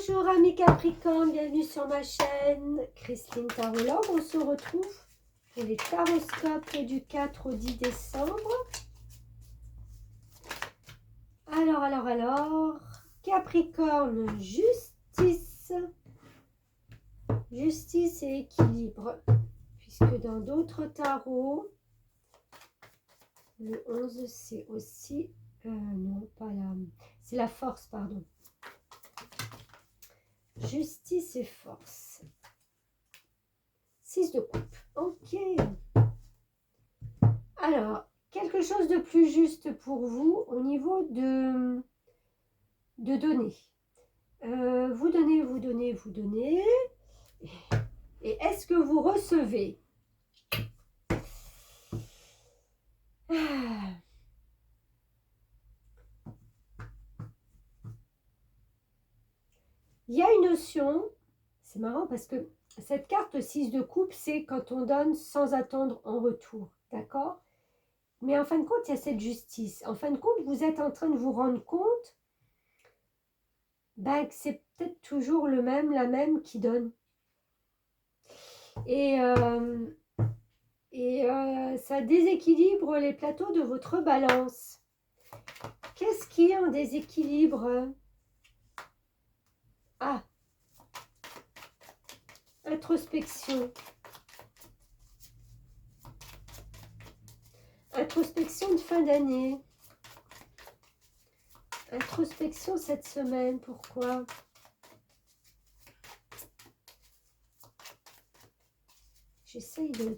Bonjour amis Capricorne, bienvenue sur ma chaîne Christine Tarologue. On se retrouve pour les taroscopes du 4 au 10 décembre. Alors, Capricorne, justice. Justice et équilibre. Puisque dans d'autres tarots, le 11 c'est aussi... non, pas la... C'est la force, pardon. Justice et force. 6 de coupe. Ok. Alors, quelque chose de plus juste pour vous au niveau de donner. Vous donnez. Et est-ce que vous recevez? Il y a une notion, c'est marrant parce que cette carte 6 de coupe, c'est quand on donne sans attendre en retour, d'accord? Mais en fin de compte, il y a cette justice. En fin de compte, vous êtes en train de vous rendre compte que c'est peut-être toujours la même qui donne. Et ça déséquilibre les plateaux de votre balance. Qu'est-ce qui est en déséquilibre? Ah, introspection. Introspection de fin d'année. Introspection cette semaine, pourquoi? J'essaye de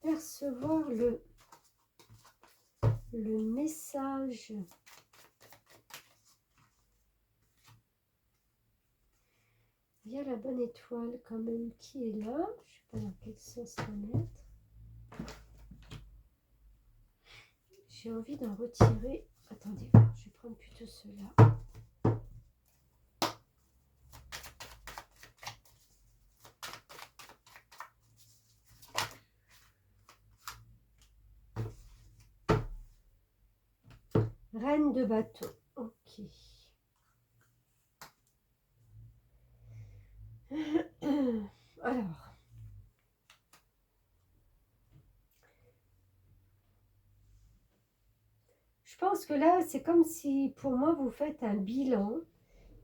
percevoir le message. Il y a la bonne étoile quand même qui est là. Je ne sais pas dans quel sens la mettre. J'ai envie d'en retirer. Attendez, je vais prendre plutôt ceux-là. Reine de bateau. Ok. Alors. Je pense que là, c'est comme si, pour moi, vous faites un bilan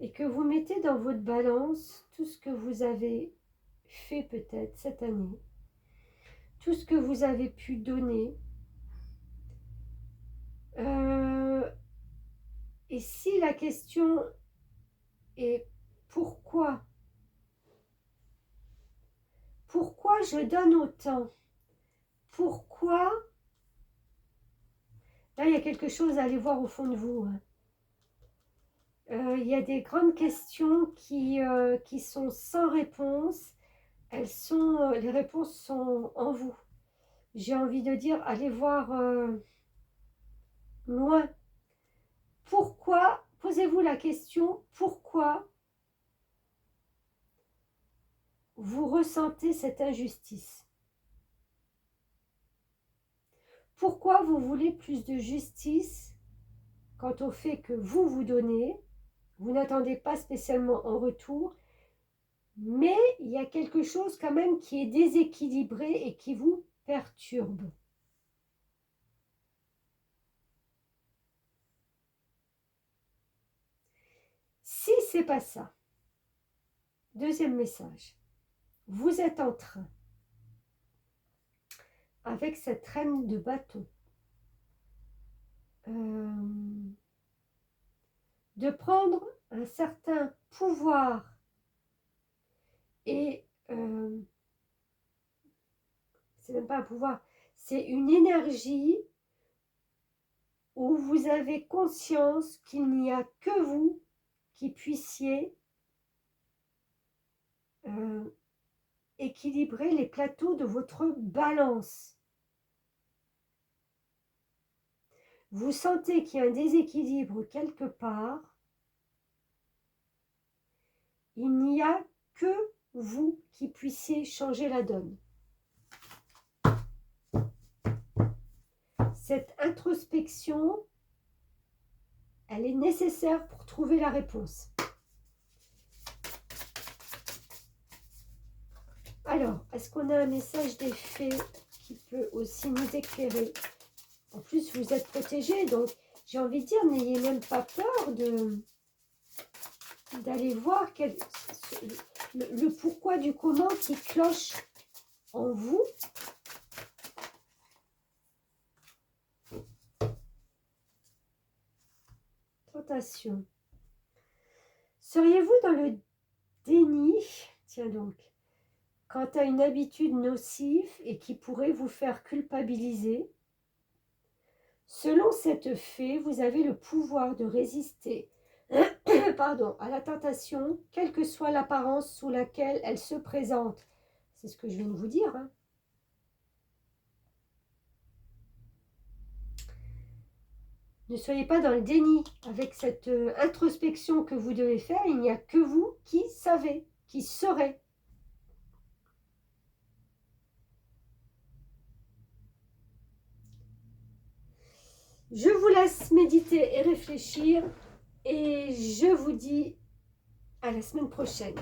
et que vous mettez dans votre balance tout ce que vous avez fait peut-être cette année, tout ce que vous avez pu donner. Et si la question est pourquoi? Pourquoi je donne autant? Pourquoi? Là, il y a quelque chose à aller voir au fond de vous. Il y a des grandes questions qui sont sans réponse. Les réponses sont en vous. J'ai envie de dire, allez voir loin. Pourquoi? Posez-vous la question, pourquoi vous ressentez cette injustice? Pourquoi vous voulez plus de justice quant au fait que vous donnez? Vous n'attendez pas spécialement en retour, mais il y a quelque chose quand même qui est déséquilibré et qui vous perturbe. Si c'est pas ça, deuxième message, vous êtes en train, avec cette reine de bâton, de prendre un certain pouvoir et c'est même pas un pouvoir, c'est une énergie où vous avez conscience qu'il n'y a que vous qui puissiez équilibrer les plateaux de votre balance. Vous sentez qu'il y a un déséquilibre quelque part. Il n'y a que vous qui puissiez changer la donne. Cette introspection, elle est nécessaire pour trouver la réponse. Alors, est-ce qu'on a un message des fées qui peut aussi nous éclairer? En plus, vous êtes protégés, donc j'ai envie de dire, n'ayez même pas peur d'aller voir le pourquoi du comment qui cloche en vous. Tentation. Seriez-vous dans le déni, tiens donc, quant à une habitude nocive et qui pourrait vous faire culpabiliser? Selon cette fée, vous avez le pouvoir de résister pardon, à la tentation, quelle que soit l'apparence sous laquelle elle se présente. C'est ce que je viens de vous dire. Hein. Ne soyez pas dans le déni avec cette introspection que vous devez faire. Il n'y a que vous qui savez, qui saurez. Je vous laisse méditer et réfléchir et je vous dis à la semaine prochaine.